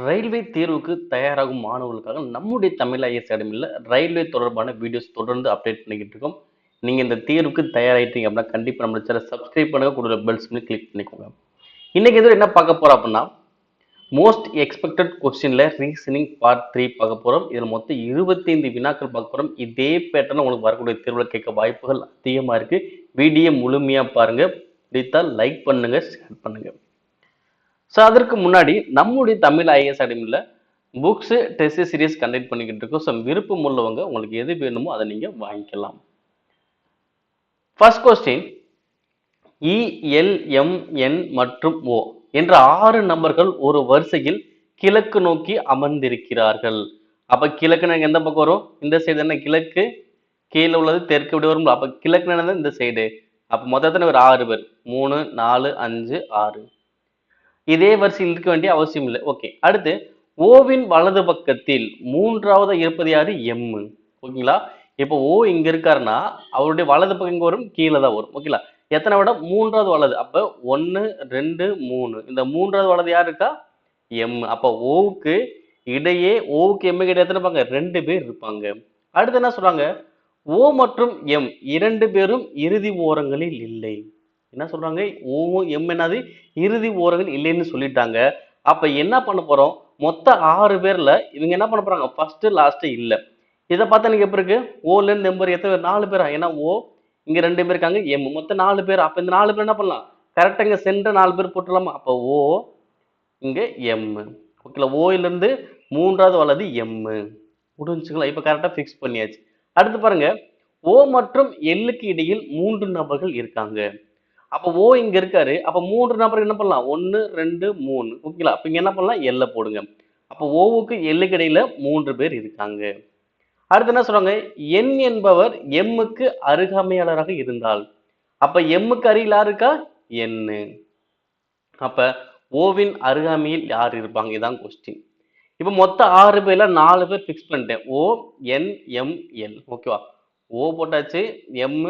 Railway தேர்வுக்கு தயாராகும் மாணவர்களுக்காக நம்முடைய தமிழ் ஐஏஎஸ் அகாடமியில் ரயில்வே தொடர்பான வீடியோஸ் தொடர்ந்து அப்டேட் பண்ணிக்கிட்டு இருக்கோம். நீங்கள் இந்த தேர்வுக்கு தயாராகிட்டீங்க அப்படின்னா கண்டிப்பாக நம்ம சேனல் சப்ஸ்கிரைப் பண்ணுங்க, கூட பெல்ஸ் பண்ணி கிளிக் பண்ணிக்கோங்க. இன்னைக்கு எதுவும் என்ன பார்க்க போறோம் அப்படின்னா, மோஸ்ட் எக்ஸ்பெக்டட் கொஸ்டின்ல ரீசனிங் பார்ட் 3 பார்க்க போறோம். இதில் மொத்தம் 25 வினாக்கள் பார்க்க போறோம். இதே பேட்டர்ன் உங்களுக்கு வரக்கூடிய தேர்வில் கேட்க வாய்ப்புகள் அதிகமாக இருக்கு. வீடியோ முழுமையா பாருங்க. பிடித்தால் லைக் பண்ணுங்க, ஷேர் பண்ணுங்க. ஸோ அதற்கு முன்னாடி நம்முடைய தமிழ் ஐஏஎஸ் அகாடமியில் புக்ஸ் டெஸ்ட் சீரிஸ் கண்டக்ட் பண்ணிக்கிட்டு இருக்கோம். ஸோ விருப்பம் உள்ளவங்க உங்களுக்கு எது வேணுமோ அதை நீங்க வாங்கிக்கலாம். ஃபர்ஸ்ட் கொஸ்டின், இஎல்எம்என் மற்றும் ஓ என்ற 6 நபர்கள் ஒரு வரிசையில் கிழக்கு நோக்கி அமர்ந்திருக்கிறார்கள். அப்ப கிழக்கு எந்த பக்கம் வரும்? இந்த சைடு என்ன கிழக்கு, கீழே உள்ளது தெற்கு, இப்படி வரும். அப்ப கிழக்கு என்னது இந்த சைடு. அப்ப மொத்தத்தில் ஒரு 6 பேர், 3 4 5 6. இதே வரிசையில் இருக்க வேண்டிய அவசியம் இல்லை. ஓகே, அடுத்து ஓவின் வலது பக்கத்தில் மூன்றாவது இருப்பது யாரு? எம். ஓகேங்களா? இப்போ ஓ இங்க இருக்காருன்னா அவருடைய வலது பக்கம் இங்க வரும், கீழே தான் வரும். ஓகேங்களா? எத்தனை விட மூன்றாவது வலது. அப்ப 1 2 3. இந்த மூன்றாவது வலது யார் இருக்கா? எம். அப்ப ஓவுக்கு இடையே, ஓவுக்கு எம் கிட்ட எத்தனை இருப்பாங்க? 2 பேர் இருப்பாங்க. அடுத்து என்ன சொல்றாங்க? ஓ மற்றும் எம் 2 பேரும் இறுதி ஓரங்களில் இல்லை. என்ன சொல்றாங்க? ஓவும் எம் என்னது இறுதி ஓரங்கள் இல்லைன்னு சொல்லிட்டாங்க. அப்ப என்ன பண்ண போறோம்? மொத்த 6 பேர்ல இவங்க என்ன பண்ண போறாங்க? ஃபர்ஸ்ட் லாஸ்ட் இல்ல. இதை பார்த்தா நீங்க எப்படி இருக்கு? ஓல இருந்து எம் எத்தனை பேர்? 4 பேரா? ஏன்னா ஓ இங்க 2 பேர் இருக்காங்க, எம் மொத்தம் 4 பேர். அப்ப இந்த 4 பேர் என்ன பண்ணலாம்? கரெக்டா இங்க சென்டர் 4 பேர் போட்டுடலாமா? அப்ப ஓ இங்க எம். ஓகேல? ஓல இருந்து மூன்றாவது வலது எம். முடிஞ்சுங்களா? இப்ப கரெக்டா பிக்ஸ் பண்ணியாச்சு. அடுத்து பாருங்க, ஓ மற்றும் எல்லுக்கு இடையில் 3 நபர்கள் இருக்காங்க. அப்ப ஓ இங்க இருக்காரு. அப்ப 3 நபர் என்ன பண்ணலாம்? 1 2 3. ஓகேங்களா? அப்ப இங்க என்ன பண்ணலாம்? எல்ல போடுங்க. அப்ப ஓவுக்கு எல்லுக்கு இடையில 3 பேர் இருக்காங்க. அடுத்து என்ன சொல்றாங்க? என் என்பவர் எம்முக்கு அருகாமையாளராக இருந்தால், அப்ப எம்முக்கு அருகில் யார் இருக்கா? என். அப்ப ஓவின் அருகாமையில் யார் இருப்பாங்க? இதான் கொஸ்டின். இப்ப மொத்தம் 6 பேர்ல 4 பேர் பிக்ஸ் பண்ணிட்டேன். ஓ என் எம் எல். ஓகேவா? ஓ போட்டாச்சு, எம்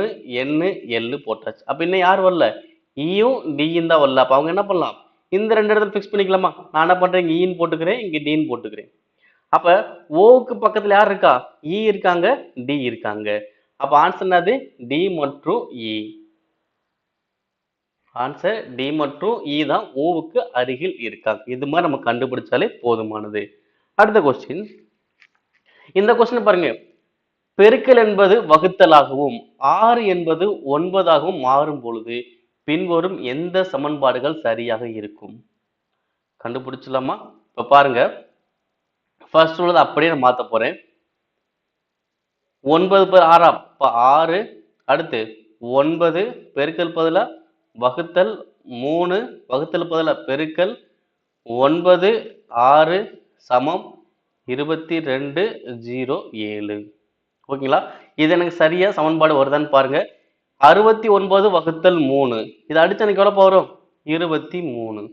என் எல் போட்டாச்சு. அப்ப இன்னும் யார் வரல? ஈயும் டியும் தான் வரல. அப்ப அவங்க என்ன பண்ணலாம்? இந்த 2 இடத்துல பிக்ஸ் பண்ணிக்கலாமா? நான் என்ன பண்றேன்? இங்க ஈன்னு போட்டுக்கிறேன், இங்க டின்னு போட்டுக்கிறேன். அப்ப ஓவுக்கு பக்கத்துல யார் இருக்கா? இ இருக்காங்க, டி இருக்காங்க. அப்ப ஆன்சர் என்னது? டி மற்றும் இ. ஆன்சர் டி மற்றும் இ தான் ஓவுக்கு அருகில் இருக்காங்க. இது மாதிரி நம்ம கண்டுபிடிச்சாலே போதுமானது. அடுத்த கொஸ்டின், இந்த கொஸ்டின் பாருங்க. பெருக்கல் என்பது வகுத்தலாகவும் 6 என்பது 9ஆகவும் மாறும் பொழுது பின்வரும் எந்த சமன்பாடுகள் சரியாக இருக்கும்? கண்டுபிடிச்சலாமா? இப்ப பாருங்க, ஃபர்ஸ்ட் உள்ளது அப்படியே நான் மாத்த போறேன். 9 per 6, இப்ப 6. அடுத்து 9 பெருக்கல் பதிலா வகுத்தல் 3 வகுத்தல் பதிலா பெருக்கல் 9 6 சமம் 22 0 7. ஓகேங்களா? இது எனக்கு சரியா சமன்பாடு வருதான்னு பாருங்க. 69 வகுத்தல் 3. இதை அடிச்சு எனக்கு எவ்வளவு வரும்? 23.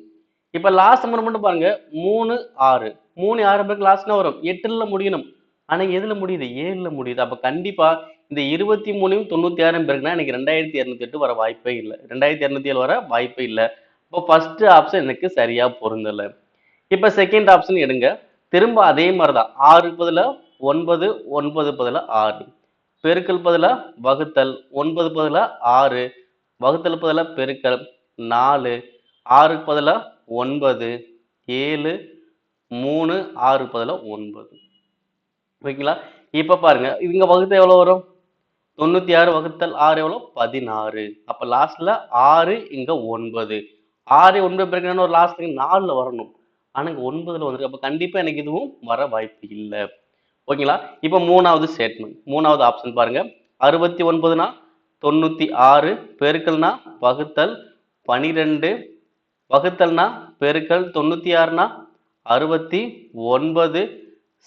இப்ப லாஸ்ட் நம்பர் மட்டும் பாருங்க. 3 6. 3 6 பேருக்கு லாஸ்ட்னா வரும் 8ல முடியணும். ஆனா எதுல முடியுது? 7ல முடியுது. அப்ப கண்டிப்பா இந்த 23யும் 96 பேருக்குன்னா எனக்கு 2208 வர வாய்ப்பே இல்லை. 2207 வர வாய்ப்பே இல்லை. இப்போ ஃபர்ஸ்ட் ஆப்ஷன் எனக்கு சரியா பொருந்தல. இப்ப செகண்ட் ஆப்ஷன் எடுங்க. திரும்ப அதே மாதிரிதான். 6 பதிலா 9, 9 பதிலா 6. பெருக்கல் பதிலா வகுத்தல், 9 பதிலா 6, வகுத்தல் பதிலா பெருக்கல் 4, 6க்கு பதிலா 9, 7, 3, 6 பதிலா 9. ஓகேங்களா? இப்ப பாருங்க, இங்க வகுத்தல் எவ்வளவு வரும்? 96 வகுத்தல் 6 எவ்வளவு? 16. அப்ப லாஸ்ட்ல 6 இங்க 9. 6 9 பெருக்கணும், ஒரு லாஸ்ட் 4ல வரணும். ஆனா இங்க 9ல வந்துருக்கு. அப்ப கண்டிப்பா எனக்கு இதுவும் வர வாய்ப்பு இல்லை. ஓகேங்களா? இப்ப மூணாவது ஸ்டேட்மெண்ட், மூணாவது ஆப்ஷன் பாருங்க. 69னா 96, பெருக்கல்னா வகுத்தல் 12, வகுத்தல்னா பெருக்கல் 96னா 69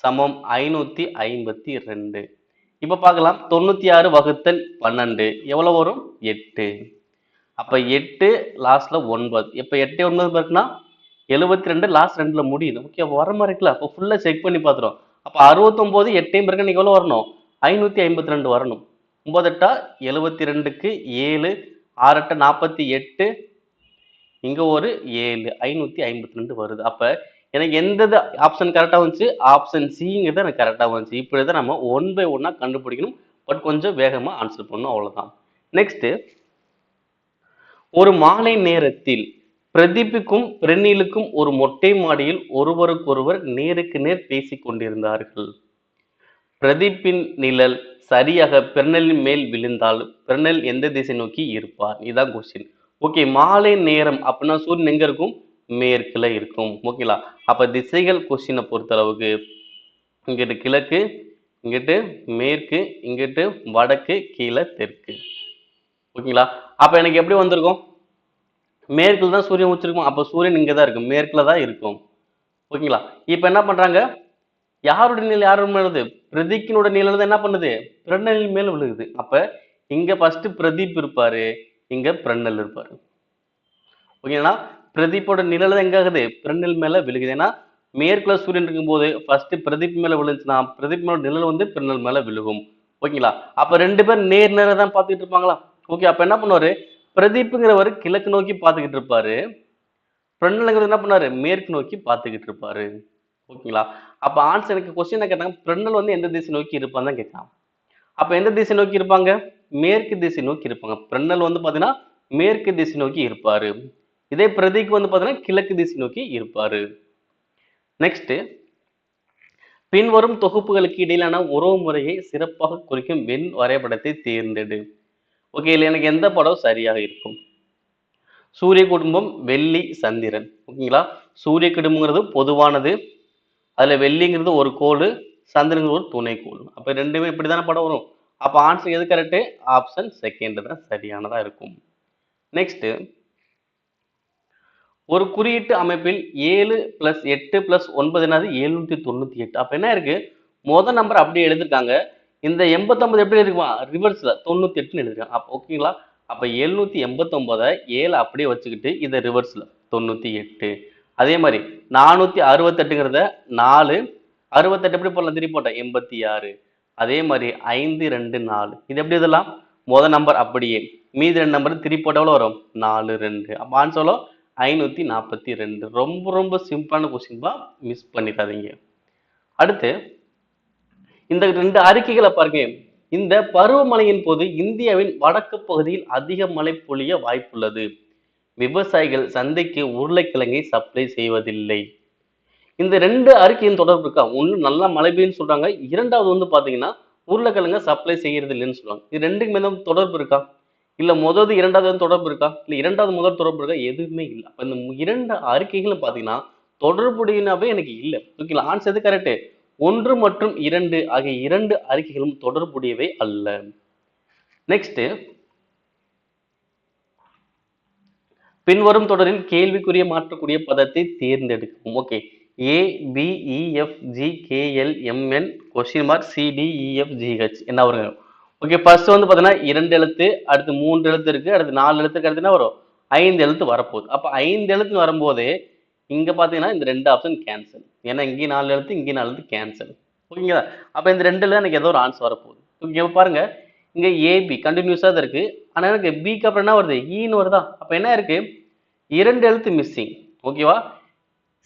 சமம் 552. இப்ப பார்க்கலாம். 96 வகுத்தல் 12 எவ்வளவு வரும்? 8. அப்ப 8 லாஸ்ட்ல 9. இப்ப 8 9 பெருக்குனா 72, லாஸ்ட் 2ல முடியுது. ஓகே, வர மாதிரி இருக்குல்ல? அப்ப ஃபுல்லா செக் பண்ணி பார்த்துரும். அப்ப 69 8 பிறகு நீங்க எவ்வளவு வரணும்? 552 வரணும். 9 8 72க்கு 7, 6 8 48, இங்க ஒரு 7, 552 வருது. அப்ப எனக்கு எந்த ஆப்ஷன் கரெக்டா வந்துச்சு, ஆப்ஷன் சிங்கிறது எனக்கு கரெக்டா வந்துச்சு. இப்படிதான் நம்ம ஒன் பை ஒன்னா கண்டுபிடிக்கணும். பட் கொஞ்சம் வேகமா ஆன்சர் பண்ணணும், அவ்வளவுதான். நெக்ஸ்ட், ஒரு மாலை நேரத்தில் பிரதீப்புக்கும் பிரனிலுக்கும் ஒரு மொட்டை மாடியில் ஒருவருக்கொருவர் நேருக்கு நேர் பேசிக் கொண்டிருந்தார்கள். பிரதீப்பின் நிழல் சரியாக பெர்னலின் மேல் விழுந்தால் பெர்னல் எந்த திசை நோக்கி இருப்பார்? இதான் கொஸ்டின். ஓகே, மாலை நேரம் அப்படின்னா சூரியன் எங்க இருக்கும்? மேற்குல இருக்கும். ஓகேங்களா? அப்ப திசைகள் கொஸ்டினை பொறுத்த அளவுக்கு இங்கிட்டு கிழக்கு, இங்கிட்டு மேற்கு, இங்கிட்டு வடக்கு, கீழே தெற்கு. ஓகேங்களா? அப்ப எனக்கு எப்படி வந்திருக்கும்? மேற்குல தான் சூரியன் வச்சிருக்கும். அப்ப சூரியன் இங்கதான் இருக்கும், மேற்குல தான் இருக்கும். ஓகேங்களா? இப்ப என்ன பண்றாங்க? யாருடைய நிழல் யாரோட மேல விழுது? பிரதீக்கினோட நிழல் தான் என்ன பண்ணுது? பிரண்ணலின் மேல விழுகுது. அப்ப இங்க ஃபர்ஸ்ட் பிரதீப் இருப்பாரு, இங்க பிரண்ணல் இருப்பாரு. ஓகேங்களா? பிரதீப்போட நிழல் தான் எங்க ஆகுது? பிரண்ணல் மேல விழுகுது. ஏன்னா மேற்குல சூரியன் இருக்கும்போது ஃபர்ஸ்ட் பிரதீப் மேல விழுந்துச்சுன்னா பிரதீப் மேல நிழல் வந்து பிரண்ணல் மேல விழுகும். ஓகேங்களா? அப்ப ரெண்டு பேர் நேர் நேரா தான் பார்த்துக்கிட்டு இருப்பாங்களா? ஓகே, அப்ப என்ன பண்ணுவாரு? பிரதீப்புங்கிறவர் கிழக்கு நோக்கி பார்த்துக்கிட்டு இருப்பாரு, பிரண்ணல்ங்கிறது என்ன பண்ணாரு? மேற்கு நோக்கி பார்த்துக்கிட்டு இருப்பாரு. ஓகேங்களா? அப்ப ஆன்சருக்கு கொஸ்டின் கேட்டாங்க, பிரண்ணல் வந்து எந்த திசை நோக்கி இருப்பான்னு தான் கேட்கான். அப்ப எந்த திசை நோக்கி இருப்பாங்க? மேற்கு திசை நோக்கி இருப்பாங்க. பிரண்ணல் வந்து பாத்தீங்கன்னா மேற்கு திசை நோக்கி இருப்பாரு. இதே பிரதீக் வந்து பாத்தீங்கன்னா கிழக்கு திசை நோக்கி இருப்பாரு. நெக்ஸ்ட், பின்வரும் தொகுப்புகளுக்கு இடையிலான உறவு முறையை சிறப்பாக குறிக்கும் வெண் வரைபடத்தை தேர்ந்தெடு. ஓகே, இல்ல எனக்கு எந்த படம் சரியாக இருக்கும்? சூரிய குடும்பம், வெள்ளி, சந்திரன். ஓகேங்களா? சூரிய குடும்பங்கிறது பொதுவானது, அதுல வெள்ளிங்கிறது ஒரு கோடு, சந்திரன் ஒரு துணைக்கோள். அப்ப ரெண்டுமே இப்படிதானே படம் வரும். அப்ப ஆன்சர் எது கரெக்ட்? ஆப்ஷன் செகண்ட் தான் சரியானதா இருக்கும். நெக்ஸ்ட், ஒரு குறியீட்டு அமைப்பில் 7 + 8 + 9 என்னது? 798. அப்ப என்ன இருக்கு? முதல் நம்பர் அப்படியே எழுதிருக்காங்க. இந்த 89 எப்படி இருக்குமா? ரிவர்ஸ்ல 98ன்னு எழுதிருக்காங்க. அப்ப ஓகேங்களா? அப்ப 789 7 அப்படியே வச்சுக்கிட்டு இதை ரிவர்ஸ்ல 98. அதே மாதிரி 468ங்கிறத 4 68 எப்படி போடலாம்? திருப்பி போட்டேன் 86. அதே மாதிரி 5 2 4 இது எப்படி இதெல்லாம் முதல் நம்பர் அப்படியே, மீதி ரெண்டு நம்பர் திருப்பி போட்ட எவ்வளவு வரும்? 4 2. அப்ப ஆன்சர் 542. ரொம்ப ரொம்ப சிம்பிளான கொஸ்டின் தான், மிஸ் பண்ணிடாதீங்க. அடுத்து, இந்த ரெண்டு அறிக்கைகளை பாருங்க. இந்த பருவமழையின் போது இந்தியாவின் வடக்கு பகுதியில் அதிக மழை பொழிய வாய்ப்புள்ளது. விவசாயிகள் சந்தைக்கு உருளைக்கிழங்கை சப்ளை செய்வதில்லை. இந்த ரெண்டு அறிக்கையின் தொடர்பு இருக்கா? ஒண்ணு நல்லா மழை பெய்யுன்னு சொல்றாங்க, இரண்டாவது வந்து பாத்தீங்கன்னா உருளைக்கிழங்க சப்ளை செய்யறது இல்லைன்னு சொல்லுவாங்க. இது ரெண்டுக்கு மேல தொடர்பு இருக்கா? இல்ல முதல் இரண்டாவது வந்து தொடர்பு இருக்கா? இல்ல இரண்டாவது முதல் தொடர்பு இருக்கா? எதுவுமே இல்லை. அப்ப இந்த இரண்டு அறிக்கைகளும் பாத்தீங்கன்னா தொடர்புடையனாவே எனக்கு இல்லை. ஓகேங்களா? ஆன்சர் எது கரெக்ட்? 1 மற்றும் 2 ஆகிய இரண்டு அறிக்கைகளும் தொடர்புடையவை அல்ல. நெக்ஸ்ட், பின்வரும் தொடரில் கேள்விக்குரிய மாற்றக்கூடிய பதத்தை தேர்ந்தெடுக்கும். Okay, A B E F G K L M N question mark C D E F H ஹெச் என்ன வருங்க? ஓகே, ஃபர்ஸ்ட் வந்து பாத்தீங்கன்னா 2 எழுத்து, அடுத்து 3 எழுத்து இருக்கு, அடுத்து 4 எழுத்துக்கு அடுத்து என்ன வரும்? 5 எழுத்து வரப்போகுது. அப்ப 5 எழுத்து வரும்போதே இங்க பாத்தீங்கன்னா இந்த ரெண்டு ஆப்ஷன் கேன்சல். ஏன்னா இங்கே 4 எழுத்து, இங்கே 4 எழுத்து கேன்சல். ஓகேங்களா? அப்ப இந்த ரெண்டுல எனக்கு ஏதோ ஒரு ஆன்சர் வரப்போகுது. இங்க பாருங்க, இங்க ஏபி கண்டினியூஸா தான் இருக்கு. ஆனா எனக்கு பிக்கு அப்புறம் என்ன வருது? ஈன்னு வருதா? அப்ப என்ன இருக்கு? 2 எழுத்து மிஸ்ஸிங். ஓகேவா?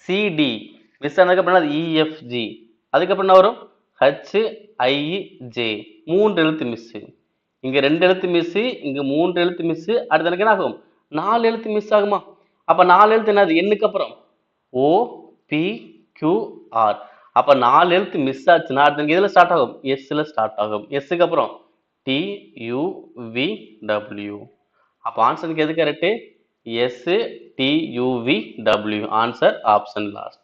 சிடி மிஸ் ஆனதுக்கு அப்புறம் இஎஃப்ஜி, அதுக்கப்புறம் என்ன வரும்? ஹச் ஐ ஜே, 3 எழுத்து மிஸ். இங்க 2 எழுத்து மிஸ், இங்க 3 எழுத்து மிஸ். அடுத்து எனக்கு என்ன ஆகும்? 4 எழுத்து மிஸ் ஆகுமா? அப்ப 4 எழுத்து என்னது? எண்ணுக்கு அப்புறம் ஓ பி கியூ ஆர். அப்ப 4 எழுத்து மிஸ் ஆச்சுன்னா அடுத்து எதுல ஸ்டார்ட் ஆகும்? எஸ்ல ஸ்டார்ட் ஆகும். எஸ்க்கு அப்புறம் டி யூ வி டபிள்யூ. அப்ப ஆன்சருக்கு எது correct? S T U V W. Answer option last.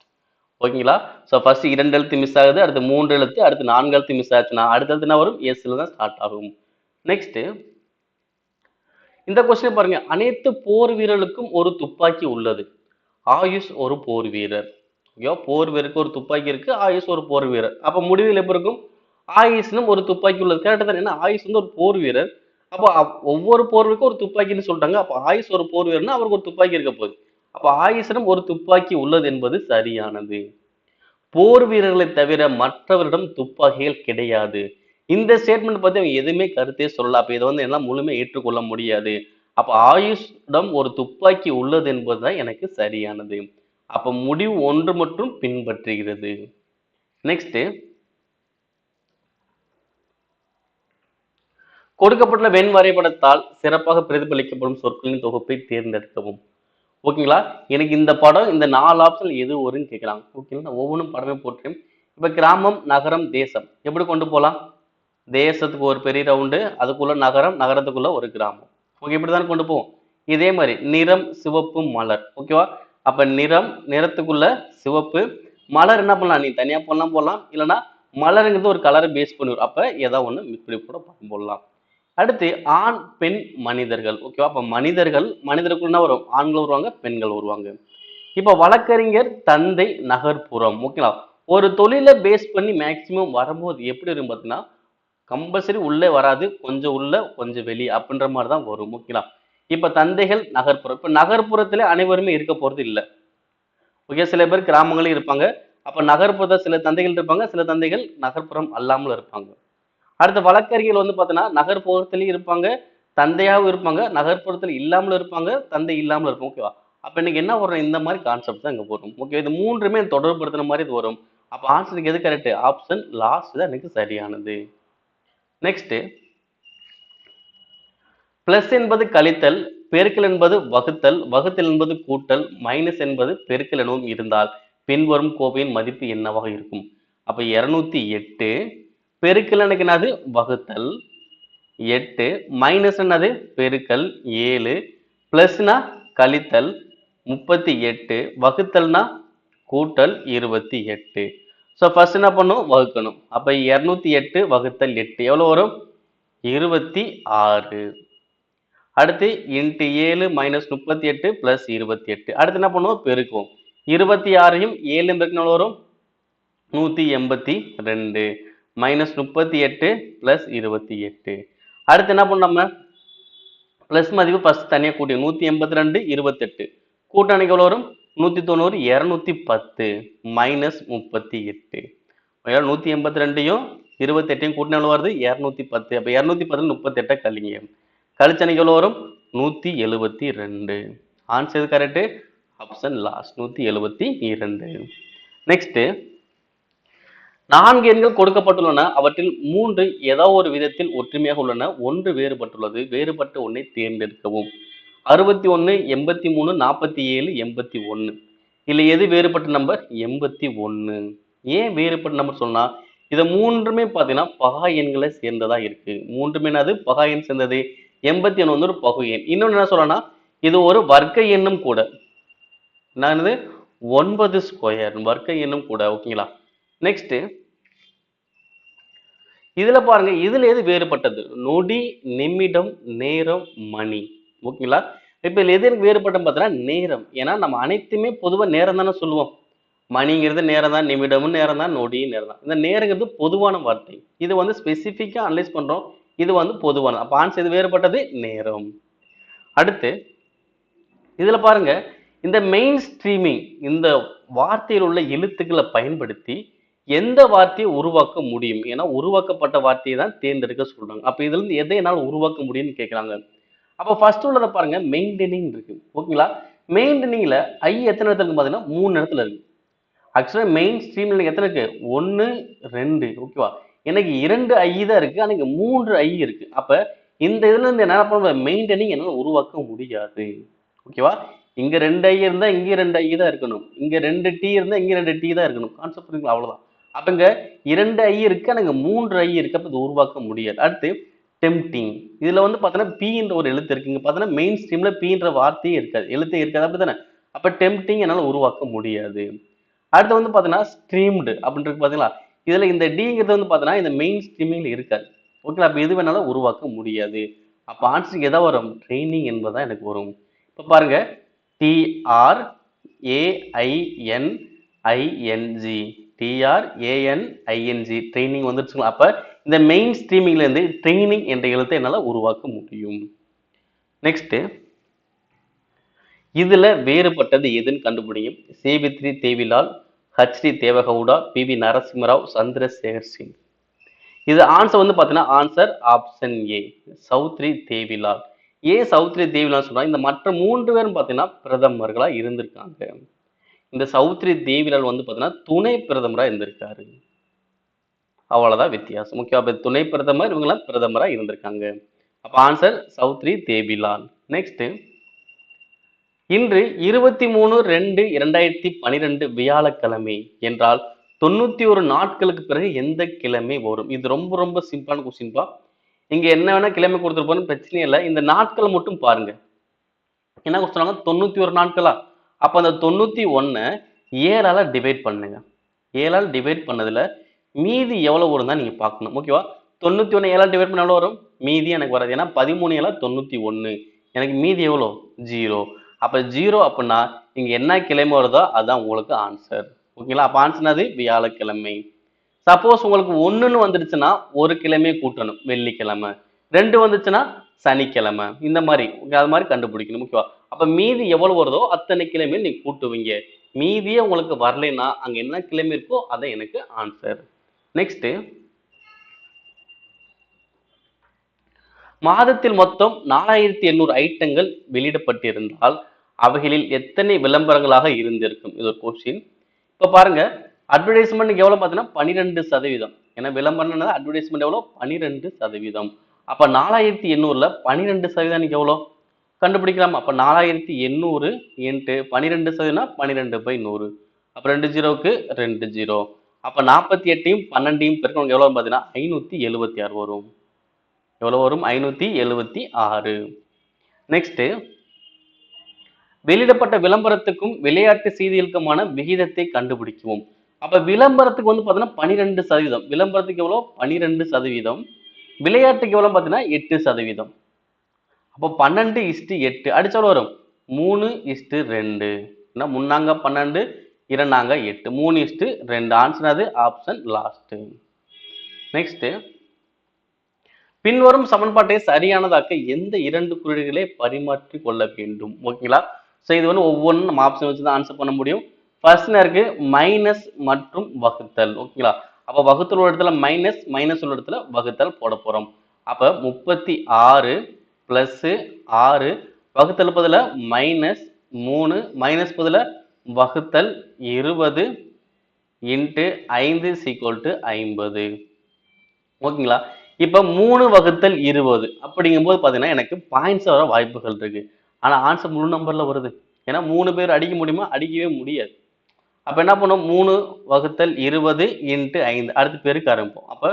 ஓகேங்களா? ஸோ ஃபர்ஸ்ட் 2 எழுத்து மிஸ் ஆகுது, அடுத்து 3 எழுத்து, அடுத்து 4 எழுத்து மிஸ் ஆச்சுன்னா அடுத்த எழுத்து என்ன வரும்? எஸ்ல தான் ஸ்டார்ட் ஆகும். நெக்ஸ்ட், இந்த கொஸ்டின் பாருங்க. அனைத்து போர் வீரர்களுக்கும் ஒரு துப்பாக்கி உள்ளது. ஆயுஷ் ஒரு போர் வீரர். ஓகேவா? போர் வீரருக்கு ஒரு துப்பாக்கி இருக்கு, ஆயுஷ் ஒரு போர் வீரர். அப்ப முடிவில் எப்படி இருக்கும்? ஆயுஷ்னும் ஒரு துப்பாக்கி உள்ளது. கரெக்டா தானே? ஏன்னா ஆயுஷ் வந்து ஒரு போர் வீரர். அப்ப ஒவ்வொரு போர்வீருக்கும் ஒரு துப்பாக்கின்னு சொல்லிட்டாங்க. அப்ப ஆயுஷ் ஒரு போர் வீரர்னா அவருக்கு ஒரு துப்பாக்கி இருக்க போகுது. அப்ப ஆயுஷிடம் ஒரு துப்பாக்கி உள்ளது என்பது சரியானது. போர் வீரர்களை தவிர மற்றவரிடம் துப்பாக்கிகள் கிடையாது. இந்த ஸ்டேட்மெண்ட் பத்தி அவங்க எதுவுமே கருத்தே சொல்லல. அப்ப இதை வந்து எல்லாம் முழுமையா ஏற்றுக்கொள்ள முடியாது. அப்ப ஆயுஷிடம் ஒரு துப்பாக்கி உள்ளது என்பதுதான் எனக்கு சரியானது. அப்ப முடிவு ஒன்று மற்றும் பின்பற்றுகிறது. நெக்ஸ்ட், கொடுக்கப்பட்டுள்ள வெண் வரைபடத்தால் சிறப்பாக பிரதிபலிக்கப்படும் சொற்களின் தொகுப்பை தேர்ந்தெடுக்கவும். ஓகேங்களா? எனக்கு இந்த படம் இந்த 4 ஆப்ஷன் எது வரும்னு கேட்கலாம். ஓகேங்களா? நான் ஒவ்வொன்றும் படமே போட்டேன். இப்ப கிராமம், நகரம், தேசம் எப்படி கொண்டு போலாம்? தேசத்துக்கு ஒரு பெரிய ரவுண்டு, அதுக்குள்ள நகரம், நகரத்துக்குள்ள ஒரு கிராமம். ஓகே, இப்படிதான் கொண்டு போவோம். இதே மாதிரி நிறம், சிவப்பு, மலர். ஓகேவா? அப்ப நிறம், நிறத்துக்குள்ள சிவப்பு, மலர் என்ன பண்ணலாம்? நீ தனியா போடலாம் போடலாம், இல்லைன்னா மலருங்கிறது ஒரு கலரை பேஸ் பண்ணி அப்ப ஏதாவது ஒண்ணு இப்படி கூட போடலாம். அடுத்து ஆண், பெண், மனிதர்கள். ஓகேவா? அப்ப மனிதர்கள், மனிதருக்குள்ள என்ன வரும்? ஆண்கள் வருவாங்க, பெண்கள் வருவாங்க. இப்ப வழக்கறிஞர், தந்தை, நகர்ப்புறம். ஓகேங்களா? ஒரு தொழிலை பேஸ் பண்ணி மேக்சிமம் வரும்போது எப்படி இருக்கும் பார்த்தீங்கன்னா, கம்பல்சரி உள்ளே வராது, கொஞ்சம் உள்ள கொஞ்சம் வெளியே அப்படின்ற மாதிரி தான் வரும். ஓகேங்களா? இப்ப தந்தைகள், நகர்ப்புறம். இப்ப நகர்ப்புறத்துல அனைவருமே இருக்க போறது இல்லை. ஓகே, சில பேர் கிராமங்களும் இருப்பாங்க. அப்ப நகர்ப்புறத்துல சில தந்தைகள் இருப்பாங்க, சில தந்தைகள் நகர்ப்புறம் அல்லாமல் இருப்பாங்க. அடுத்த வழக்கறிஞர்கள் வந்து பார்த்தீங்கன்னா நகர்ப்புறத்துலயும் இருப்பாங்க, தந்தையாகவும் இருப்பாங்க, நகர்ப்புறத்துல இல்லாமல் இருப்பாங்க, தந்தை இல்லாமல் இருப்பாங்க. ஓகேவா? அப்ப இன்னைக்கு என்ன வரும்? இந்த மாதிரி கான்செப்ட் தான் இங்க வரும். ஓகே, இது மூன்றுமே தொடர்புபடுத்துற மாதிரி இது வரும். அப்ப ஆன்சருக்கு எது கரெக்ட்? ஆப்ஷன் லாஸ்ட் தான் எனக்கு சரியானது. நெக்ஸ்ட், பிளஸ் என்பது கழித்தல், பெருக்கல் என்பது வகுத்தல், வகுத்தல் என்பது கூட்டல், மைனஸ் என்பது பெருக்கல் எனவும் இருந்தால் பின்வரும் கோவையின் மதிப்பு என்னவாக இருக்கும்? அப்ப 208 பெருக்கல் எனக்கு என்னது? வகுத்தல் 8, மைனஸ் என்னது? பெருக்கல் 7, பிளஸ்னா கழித்தல் 38, வகுத்தல்னா கூட்டல் 28. ஸோ ஃபர்ஸ்ட் என்ன பண்ணும்? வகுக்கணும். அப்ப 208 வகுத்தல் 8 எவ்வளவு வரும்? 26. அடுத்து இன்ட்டு 7 மைனஸ் 38 பிளஸ் 28. அடுத்து என்ன பண்ணுவோம்? பெருக்குவோம். 26ஐயும் 7 பெருக்கினால் வரும் 182 மைனஸ் 38 பிளஸ் 28. அடுத்து என்ன பண்ணோம்? நம்ம பிளஸ் மதிப்பு ஃபர்ஸ்ட் தனியாக கூட்டி 182 28 கூட்டணிக்கு எவ்வளோ வரும்? 190 210 மைனஸ் 38. 182ஐயும் 28ஐயும் கூட்டினா எவ்வளோ வருது? 210. அப்போ 210 38 கழிங்க. கழிச்சனைக்கு எவ்வளோ வரும்? 172. ஆன்சர் எது கரெக்ட்? Option last 172. நெக்ஸ்ட், 4 எண்கள் கொடுக்கப்பட்டுள்ளன. அவற்றில் 3 ஏதாவது ஒரு விதத்தில் ஒற்றுமையாக உள்ளன, ஒன்று வேறுபட்டுள்ளது. வேறுபட்ட ஒன்றை தேர்ந்தெடுக்கவும். 61, 83, 47, 81. இல்லை எது வேறுபட்ட நம்பர்? 81. ஏன் வேறுபட்ட நம்பர் சொன்னா, இதை மூன்றுமே பார்த்தீங்கன்னா பகா எண்களை சேர்ந்ததா இருக்கு. மூன்றுமே அது பகா எண் சேர்ந்தது. 81 வந்து ஒரு பகு எண். இன்னொன்று என்ன சொல்லலாம், இது ஒரு வர்க்க எண்ணும் கூட. என்னது? 9 ஸ்கொயர் வர்க்க எண்ணும் கூட. ஓகேங்களா? நெக்ஸ்ட், இதுல பாருங்க, இதுல எது வேறுபட்டது? நொடி, நிமிடம், நேரம், மணி. ஓகேங்களா? இப்ப இதுல எது எனக்கு வேறுபட்டம் பார்த்தீங்கன்னா நேரம். ஏன்னா நம்ம அனைத்துமே பொதுவா நேரம் தானே சொல்லுவோம். மணிங்கிறது நேரம் தான், நிமிடமும் நேரம் தான், நொடியும் நேரம் தான். இந்த நேரங்கிறது பொதுவான வார்த்தை. இது வந்து ஸ்பெசிஃபிக்கா அனலைஸ் பண்றோம். இது வந்து பொதுவான. அப்ப ஆன்சர் இது வேறுபட்டது நேரம். அடுத்து இதுல பாருங்க, இந்த மெயின் ஸ்ட்ரீமிங் இந்த வார்த்தையில் உள்ள எழுத்துக்களை பயன்படுத்தி எந்த வார்த்தையை உருவாக்க முடியும்? ஏன்னா உருவாக்கப்பட்ட வார்த்தையை தான் தேர்ந்தெடுக்க சொல்றாங்க. அப்ப இதுல இருந்து எதை என்னால் உருவாக்க முடியும்னு கேட்கறாங்க. அப்ப ஃபர்ஸ்ட் உள்ளதை பாருங்க, மெயின்டெனிங் இருக்கு. ஓகேங்களா? மெயின்டெனிங்ல ஐ எத்தனை இடத்துல இருக்கு பாத்தீங்கன்னா 3 இடத்துல இருக்கு. ஆக்சுவலா மெயின் ஸ்ட்ரீம்ல எத்தனை இருக்கு? 1 2. ஓகேவா? எனக்கு 2 ஐ தான் இருக்கு, ஆனா இங்க 3 ஐ இருக்கு. அப்ப இந்த இதுல இருந்து என்ன பண்ண மெயின்டெனிங் என்னால உருவாக்க முடியாது. ஓகேவா? இங்க 2 ஐ இருந்தா இங்க 2 ஐ தான் இருக்கணும், இங்க 2 டி இருந்தா இங்க 2 டி தான் இருக்கணும். கான்செப்ட் புரியுங்களா? அவ்வளவுதான். அப்ப இங்க 2 ஐ இருக்கு, ஆனா இங்க 3 ஐ இருக்கு. அப்ப இது உருவாக்க முடியாது. அடுத்து டெம்டிங். இதுல வந்து பாத்தீங்கன்னா பீன்ற ஒரு எழுத்து இருக்கு. இங்க பாத்தீங்கன்னா மெயின் ஸ்ட்ரீம்ல பீன்ற வார்த்தையே இருக்காது, எழுத்தே இருக்காது. அப்படித்தானே? அப்ப டெம்டிங் என்னால உருவாக்க முடியாது. அடுத்து வந்து பாத்தீங்கன்னா ஸ்ட்ரீம்டு அப்படின்றது பாத்தீங்களா? இதுல இந்த டிங்கிறது வந்து பாத்தீங்கன்னா இந்த மெயின் ஸ்ட்ரீமிங்ல இருக்காது. ஓகேங்களா? அப்ப எது வேணாலும் உருவாக்க முடியாது. அப்ப ஆன்சருக்கு எதா வரும்? ட்ரைனிங் என்பதா எனக்கு வரும். இப்ப பாருங்க, TRAINING TRANING ட்ரைனிங் வந்துருச்சுங்களா? அப்ப இந்த மெயின் ஸ்ட்ரீமிங்ல இருந்து ட்ரைனிங் என்ற எழுத்தை என்னால உருவாக்க முடியும். நெக்ஸ்ட், இதுல வேறுபட்டது எதுன்னு கண்டுபிடிக்கும். சேவித்ரி தேவிலால், ஹச்டி தேவகவுடா, PV நரசிம்மராவ், சந்திரசேகர் சிங். இது ஆன்சர் வந்து பாத்தீங்கன்னா answer option A, Chaudhary Devi Lal. ஏன் சௌத்ரி தேவிலால் சொன்னா, இந்த மற்ற 3 பேரும் பாத்தீங்கன்னா பிரதமர்களா இருந்திருக்காங்க. இந்த சௌத்ரி தேவிலால் வந்து பார்த்தீங்கன்னா துணை பிரதமரா இருந்திருக்காரு. அவ்வளவுதான் வித்தியாசம். ஓகே, அப்ப துணை பிரதமர், இவங்கெல்லாம் பிரதமரா இருந்திருக்காங்க. அப்ப ஆன்சர் சௌத்ரி தேவிலால். நெக்ஸ்ட், இன்று 23/2/2012 வியாழக்கிழமை என்றால் 91 நாட்களுக்கு பிறகு எந்த கிழமை வரும்? இது ரொம்ப ரொம்ப சிம்பிளான கொஸ்டின்பா. இங்க என்ன வேணா கிழமை கொடுத்துருப்போம்னு பிரச்சனையே இல்லை. இந்த நாட்களை மட்டும் பாருங்க. என்ன சொன்னாங்க? 91 நாட்களா? அப்ப அந்த 91 7ஆல டிவைட் பண்ணுங்க. 7ஆல் டிவைட் பண்ணதுல மீதி எவ்வளவு வரும் தான் நீங்க பார்க்கணும். ஓகேவா? 91 7ஆல் டிவைட் பண்ண எவ்வளவு வரும்? மீதி எனக்கு வராது. ஏன்னா 13 7 91. எனக்கு மீதி எவ்வளோ? 0. அப்ப 0 அப்படின்னா இங்க என்ன கிழமை வருதோ அதான் உங்களுக்கு ஆன்சர். ஓகேங்களா? அப்ப ஆன்சர் அது வியாழக்கிழமை. சப்போஸ் உங்களுக்கு 1ன்னு வந்துடுச்சுன்னா ஒரு கிழமையை கூட்டணும், வெள்ளிக்கிழமை. 2 வந்துச்சுன்னா சனிக்கிழமை. இந்த மாதிரி அது மாதிரி கண்டுபிடிக்கணும். ஓகேவா? அப்ப மீதி எவ்வளவு வருதோ அத்தனை கிழமையும் நீங்க கூட்டுவீங்க. மீதியே உங்களுக்கு வரலைன்னா அங்க என்ன கிழமை இருக்கோ அதை எனக்கு ஆன்சர். நெக்ஸ்ட், மாதத்தில் மொத்தம் 4800 ஐட்டங்கள் வெளியிடப்பட்டிருந்தால் அவைகளில் எத்தனை விளம்பரங்களாக இருந்திருக்கும்? இது ஒரு கொஸ்டின். இப்ப பாருங்க, அட்வர்டைஸ்மெண்ட் எவ்வளவு பார்த்தீங்கன்னா 12%. ஏன்னா விளம்பரம் அட்வர்டைஸ்மெண்ட் எவ்வளவு? 12%. அப்ப 4800ல 12% எவ்வளவு கண்டுபிடிக்கலாம்? அப்ப 4800 இன்ட்டு 12% 12/100. அப்ப 2 ஜீரோவுக்கு 2 ஜீரோ. அப்ப 48யும் 12யும் பெருக்கவங்க எவ்வளவு பார்த்தீங்கன்னா 576 வரும். எவ்வளவு வரும்? 576. நெக்ஸ்ட், வெளியிடப்பட்ட விளம்பரத்துக்கும் விளையாட்டு செய்திகளுக்குமான விகிதத்தை கண்டுபிடிக்கவும். அப்ப விளம்பரத்துக்கு வந்து பார்த்தீங்கன்னா 12%. விளம்பரத்துக்கு எவ்வளோ? 12%. விளையாட்டுக்கு எவ்வளோ பார்த்தீங்கன்னா 8%. அப்போ 12:8 அடிச்சா எவ்வளோ வரும்? 3:2. ஏன்னா முன்னாங்க 12, இரண்டாங்க 8. 3:2. ஆன்சர் அது ஆப்ஷன் லாஸ்ட். நெக்ஸ்ட், பின்வரும் சமன்பாட்டை சரியானதாக்க எந்த 2 குறியீடுகளை பரிமாற்றிக் கொள்ள வேண்டும்? ஓகேங்களா? ஸோ இது வந்து ஒவ்வொன்றும் நம்ம ஆப்ஷன் வச்சு தான் ஆன்சர் பண்ண முடியும். ஃபர்ஸ்ட் இருக்கு மைனஸ் மற்றும் வகுத்தல். ஓகேங்களா? அப்போ வகுத்தல் ஒரு இடத்துல மைனஸ், மைனஸ் ஒரு இடத்துல வகுத்தல் போட போறோம். அப்ப 36 பிளஸ் 6 வகுத்தல் பதில மைனஸ் 3 மைனஸ் பதில வகுத்தல் 20 இன்ட்டு 5 50. ஓகேங்களா? இப்ப 3 வகுத்தல் 20 அப்படிங்கும்போது பாத்தீங்கன்னா எனக்கு பாயிண்ட்ஸ் வர வாய்ப்புகள் இருக்கு. ஆனா ஆன்சர் முழு நம்பர்ல வருது. ஏன்னா 3 பேர் அடிக்க முடியுமா? அடிக்கவே முடியாது. அப்ப என்ன பண்ணும்? 3 வகுத்தல் 20 இன்ட்டு 5. அடுத்து பெருக்க ஆரம்பிப்போம். அப்ப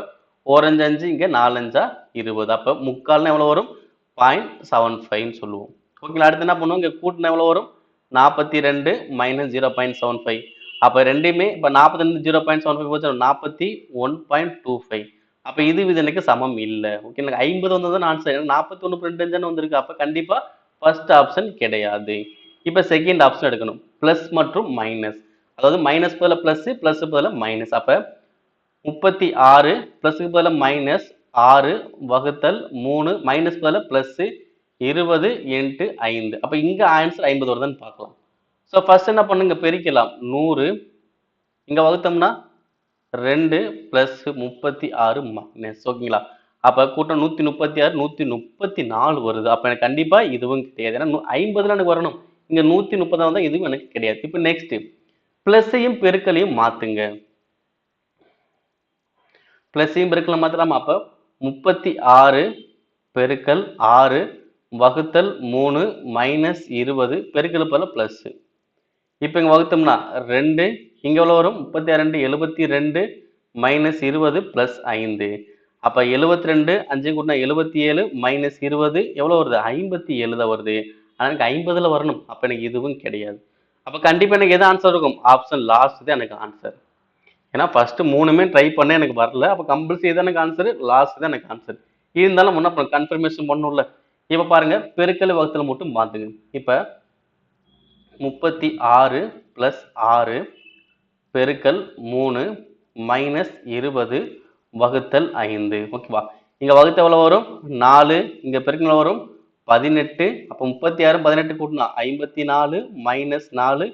4 5 5 இங்க 4 5 20. அப்ப முக்கால்னா எவ்வளவு வரும்? 0.75 சொல்லுவோம். ஓகேங்களா? அடுத்து என்ன பண்ணுவோம்? இங்க கூட்டினா எவ்வளவு வரும்? 42 மைனஸ் 0.75. அப்ப ரெண்டையுமே இப்ப 42 0.75 போச்சு 41.25. அப்ப இது எனக்கு சமம் இல்ல. ஓகே, எனக்கு 50 வந்ததுதான் ஆன்சர். 41.25 வந்திருக்கு. அப்ப கண்டிப்பா ஃபர்ஸ்ட் ஆப்ஷன் கிடையாது. இப்ப செகண்ட் ஆப்ஷன் எடுக்கணும். பிளஸ் மற்றும் மைனஸ். அதாவது மைனஸ் பதில பிளஸ், பிளஸ் பதில மைனஸ். அப்ப 36 பிளஸ்க்கு பதில மைனஸ் 6 வகுத்தல் 3 மைனஸ் பதில பிளஸ் 20 இன்ட்டு 5. அப்ப இங்க ஆன்சர் 50 வருதான்னு பார்க்கலாம். ஸோ ஃபர்ஸ்ட் என்ன பண்ணுங்க? பெருக்கலாம். 100 இங்க வகுத்தோம்னா 2 பிளஸ் 36 மைனஸ். ஓகேங்களா? அப்ப கூட்டம் 136 134 வருது. அப்ப எனக்கு கண்டிப்பா இதுவும் கிடையாது. ஏன்னா 50ல எனக்கு வரணும். இங்க 130 வந்தா இதுவும் எனக்கு கிடையாது. இப்ப நெக்ஸ்ட், பிளஸையும் பெருக்கலையும் மாத்துங்க. பிளஸையும் பெருக்கல மாத்தலாமா? அப்ப 36 பெருக்கல் 6 வகுத்தல் 3 மைனஸ் 20 பெருக்கல் பதில பிளஸ். இப்ப இங்க வகுத்தோம்னா 2 இங்க எவ்வளவு வரும்? 36 72 மைனஸ் 20 பிளஸ் 5. அப்ப 72 5 கூட்டினா 77 மைனஸ் 20 எவ்வளவு வருது? 57 தான் வருது. ஆனா எனக்கு 50ல வரணும். அப்ப எனக்கு இதுவும் கிடையாது. அப்ப கண்டிப்பா எனக்கு எது ஆன்சர் இருக்கும்? ஆப்ஷன் லாஸ்ட் தான் எனக்கு ஆன்சர். ஏன்னா ஃபர்ஸ்ட் 3மே ட்ரை பண்ண எனக்கு வரல. அப்ப கம்பல்சரி தான் எனக்கு ஆன்சர், லாஸ்ட் தான் எனக்கு ஆன்சர். இருந்தாலும் முன்ன கன்ஃபர்மேஷன் பண்ணணும்ல. இப்ப பாருங்க, பெருக்கல் வகுத்தல் மட்டும் மாத்துங்க. இப்ப 36 பிளஸ் 6 பெருக்கல் 3 மைனஸ் 20 வகுத்தல் 5. ஓகேவா? இங்க வகுத்த எவ்வளவு வரும்? 4. இங்க பெருக்கல் எவ்வளவு வரும்? 18. அப்ப 36 18 கூட்டினா 54 மைனஸ் 4.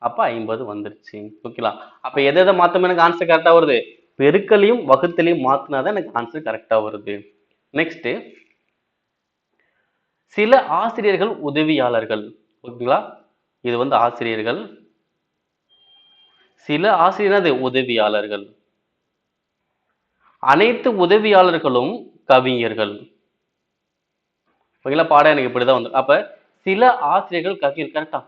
அப்ப 50 வந்துருச்சு. ஓகேங்களா? அப்ப எதை எதை மாத்தம் எனக்கு ஆன்சர் கரெக்டா வருது? பெருக்கலையும் வகுத்தலையும் மாத்தினாதான் எனக்கு ஆன்சர் கரெக்டா வருது. நெக்ஸ்ட், சில ஆசிரியர்கள் உதவியாளர்கள். ஓகேங்களா? இது வந்து ஆசிரியர்கள். சில ஆசிரியர் உதவியாளர்கள். அனைத்து உதவியாளர்களும் கவிஞர்கள். ஓகேங்களா? பாடம் எனக்கு இப்படிதான் வந்து. அப்ப சில ஆசிரியர்கள் கவிஞர் கரெக்டா?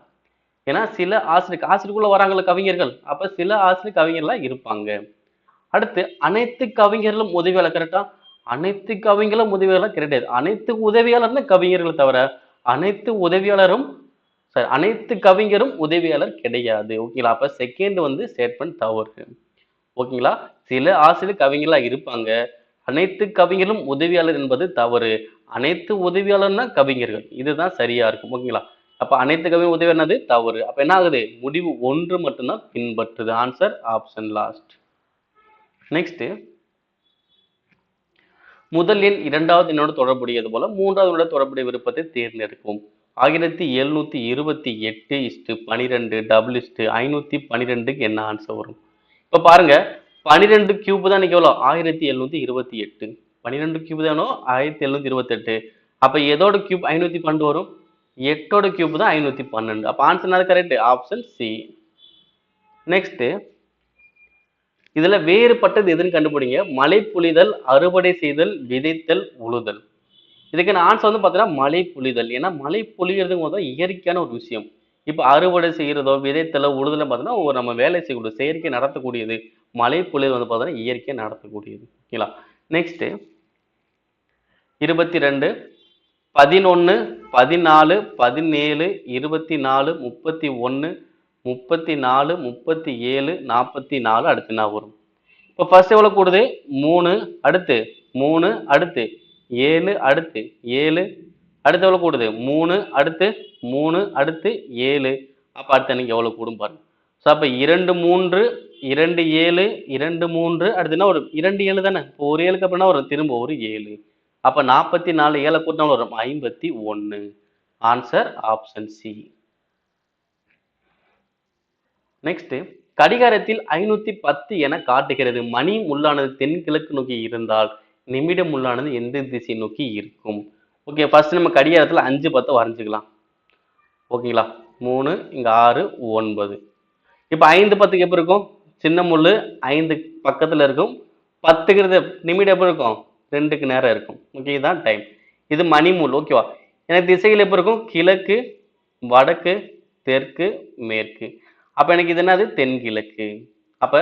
ஏன்னா சில ஆசிரியருக்குள்ள வராங்கல்ல கவிஞர்கள். அப்ப சில ஆசிரியர் கவிஞர்களா இருப்பாங்க. அடுத்து அனைத்து கவிஞர்களும் உதவியாளர் கரெக்டா? அனைத்து கவிஞர்களும் உதவியாளர் கிடையாது. அனைத்து உதவியாளர்னா கவிஞர்கள் தவிர அனைத்து உதவியாளரும் அனைத்து கவிஞரும் உதவியாளர் கிடையாது. ஓகேங்களா? அப்ப செகண்ட் வந்து ஸ்டேட்மெண்ட் தவறு. ஓகேங்களா? சில ஆசிரியர் கவிஞர்களா இருப்பாங்க. அனைத்து கவிஞரும் உதவியாளர் என்பது தவறு. அனைத்து உதவியாளர்னா கவிஞர்கள். இதுதான் சரியா இருக்கும். ஓகேங்களா? அப்ப அனைத்து கவிஞர் உதவியாளர் தவறு. அப்ப என்ன ஆகுது? முடிவு 1 மட்டும்தான் பின்பற்றுது. Answer option last. நெக்ஸ்ட் முதல் எண் இரண்டாவது எண்ணோடு தொடர்புடையது போல மூன்றாவது எண்ணோடு தொடர்புடைய விருப்பத்தை தேர்ந்தெடுக்கும். 1728/12 என்ன ஆன்சர் வரும்? இப்ப பாருங்க 12 கியூப் தான் இன்னைக்கு எவ்வளோ 1728. 12 கியூப் தானோ 1728. அப்ப எதோட கியூப் 512 வரும்? 8ஓட கியூப் தான் 512. அப்ப answer correct option C. Next இதுல வேறுபட்டது எதுன்னு கண்டுபிடிங்க. மழை பொழிதல், அறுவடை செய்தல், விதைத்தல், உழுதல். இதுக்கான ஆன்சர் வந்து பார்த்தீங்கன்னா மழை பொழிதல். ஏன்னா மழை பொழிகிறதுங்க போது இயற்கையான ஒரு விஷயம். இப்போ அறுவடை செய்கிறதோ விதைத்தலோ உழுதலோ பார்த்தீங்கன்னா நம்ம வேலை செய்யக்கூடிய செயற்கை நடத்தக்கூடியது. மழை பொழிதல் வந்து பார்த்தீங்கன்னா இயற்கை நடத்தக்கூடியது. ஓகேங்களா? நெக்ஸ்ட் 22, 11, 14, 17, 24, 31, 34, 37, 44 அடுத்து என்ன வரும்? இப்போ ஃபர்ஸ்ட் எவ்வளவு கூடுது? 3 அடுத்து 3 அடுத்து 7 அடுத்து 7 அடுத்து எவ்வளவு கூடுது? 3 அடுத்து 3 அடுத்து 7. அப்ப அடுத்து எனக்கு எவ்வளவு கூடும் பாருங்க. ஸோ அப்ப 2 3 2 7 2 3 அடுத்துனா ஒரு 2 7 தானே. இப்போ ஒரு 7க்கு அப்புறம்னா ஒரு திரும்ப ஒரு 7. அப்ப 44 7 கூட்டினா வரும் 51. Answer option C. நெக்ஸ்ட் கடிகாரத்தில் 510 என காட்டுகிறது. மணி முள்ளானது தென்கிழக்கு நோக்கி இருந்தால் நிமிடம் முள்ளானது எந்த திசை நோக்கி இருக்கும்? ஓகே ஃபர்ஸ்ட் நம்ம கடிகாரத்தில் 5 10 வரைஞ்சிக்கலாம். ஓகேங்களா? 3 இங்க 6 9. இப்போ 5 10க்கு எப்படி இருக்கும்? சின்ன முள்ளு 5 பக்கத்துல இருக்கும். 10ங்கிறது நிமிடம் எப்படி இருக்கும்? 2க்கு நேரம் இருக்கும். ஓகே இதான் டைம். இது மணி முள். ஓகேவா? எனக்கு திசைகள் எப்படி இருக்கும்? கிழக்கு, வடக்கு, தெற்கு, மேற்கு. அப்ப எனக்கு இது என்னது? தென்கிழக்கு. அப்ப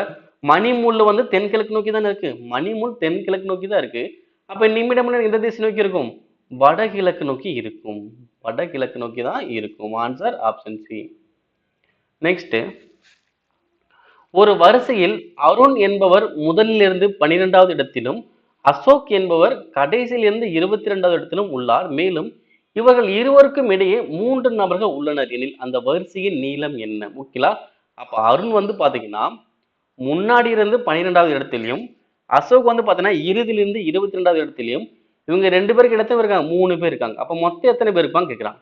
மணிமுள் வந்து தென்கிழக்கு நோக்கி தானே இருக்கு. மணிமுள் தென்கிழக்கு நோக்கி தான் இருக்கு. அப்ப நிமிடம் எந்த திசை நோக்கி இருக்கும்? வடகிழக்கு நோக்கி இருக்கும். வடகிழக்கு நோக்கி தான் இருக்கும். Answer option C. நெக்ஸ்ட் ஒரு வரிசையில் அருண் என்பவர் முதலிலிருந்து 12வது இடத்திலும் அசோக் என்பவர் கடைசியிலிருந்து 22வது இடத்திலும் உள்ளார். மேலும் இவர்கள் இருவருக்கும் இடையே 3 நபர்கள் உள்ளனர் எனில் அந்த வரிசையின் நீளம் என்ன? ஓகேங்களா? அப்ப அருண் வந்து பாத்தீங்கன்னா முன்னாடி இருந்து 12வது இடத்திலையும் அசோக் வந்து பாத்தீங்கன்னா இறுதியிலிருந்து 22வது இடத்திலையும் இவங்க 2 பேருக்கு இடத்துல இருக்காங்க 3 பேர் இருக்காங்க. அப்ப மொத்தம் எத்தனை பேர் இருப்பாங்க கேட்கிறான்.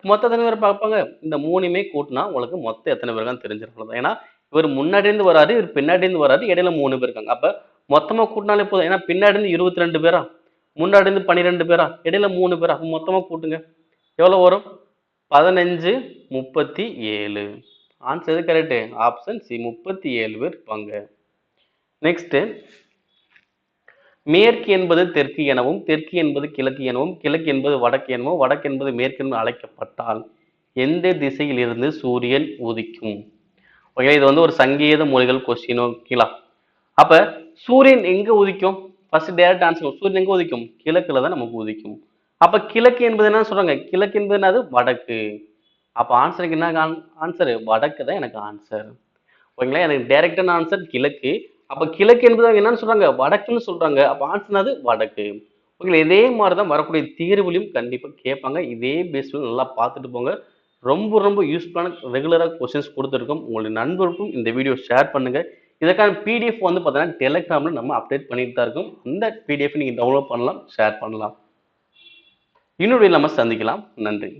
மொத்தம் எத்தனை பேர் பார்ப்பாங்க? இந்த 3மே கூட்டினா உங்களுக்கு மொத்தம் எத்தனை பேர் இருக்கான்னு தெரிஞ்சிருக்கலாம். ஏன்னா இவர் முன்னாடி இருந்து வராரு, இவர் பின்னாடி இருந்து வராரு, இடையில 3 பேர் இருக்காங்க. அப்ப மொத்தமா கூட்டினாலே போதும். ஏன்னா பின்னாடி இருந்து 22 பேரா, முன்னாடி இருந்து 12 பேரா, இடையில 3 பேரா, மொத்தமா கூட்டுங்க. எவ்வளவு வரும்? 15 37. ஆன்சர் எது கரெக்ட்? ஆப்ஷன் சி 37 பேர் இருப்பாங்க. நெக்ஸ்ட் மேற்கு என்பது தெற்கு எனவும் தெற்கு என்பது கிழக்கு எனவும் கிழக்கு என்பது வடக்கு எனவும் வடக்கு என்பது மேற்கு எனவும் அழைக்கப்பட்டால் எந்த திசையில் இருந்து சூரியன் உதிக்கும்? ஓகே இது வந்து ஒரு சங்கீத மொழிகள் கொஸ்டின். ஓகேங்களா? அப்ப சூரியன் எங்க உதிக்கும்? First direct answer. சூரியன் எங்க உதிக்கும்? கிழக்குல தான் நமக்கு உதிக்கும். அப்ப கிழக்கு என்பது என்ன சொல்றாங்க? கிழக்கு என்பது என்னது? வடக்கு. அப்ப ஆன்சருக்கு என்ன ஆன்சர்? வடக்கு தான் எனக்கு ஆன்சர். ஓகேங்களா? எனக்கு டைரக்டான ஆன்சர் கிழக்கு. அப்ப கிழக்கு என்பது என்னன்னு சொல்றாங்க? வடக்குன்னு சொல்றாங்க. அப்ப ஆன்சர் அது வடக்கு. ஓகே இதே மாதிரிதான் வரக்கூடிய தீர்வுலையும் கண்டிப்பா கேட்பாங்க. இதே பேஸ்ல நல்லா பார்த்துட்டு போங்க. ரொம்ப ரொம்ப யூஸ்ஃபுல்லான ரெகுலராக கொஸ்டின்ஸ் கொடுத்துருக்கோம். உங்களுடைய நண்பருக்கும் இந்த வீடியோ ஷேர் பண்ணுங்க. இதற்கான பிடிஎஃப் வந்து பார்த்தீங்கன்னா டெலிகிராமில் நம்ம அப்டேட் பண்ணிட்டு தான் இருக்கோம். அந்த பிடிஎஃப் நீங்கள் டவுன்லோட் பண்ணலாம், ஷேர் பண்ணலாம். இன்னொரு நம்ம சந்திக்கலாம். நன்றி.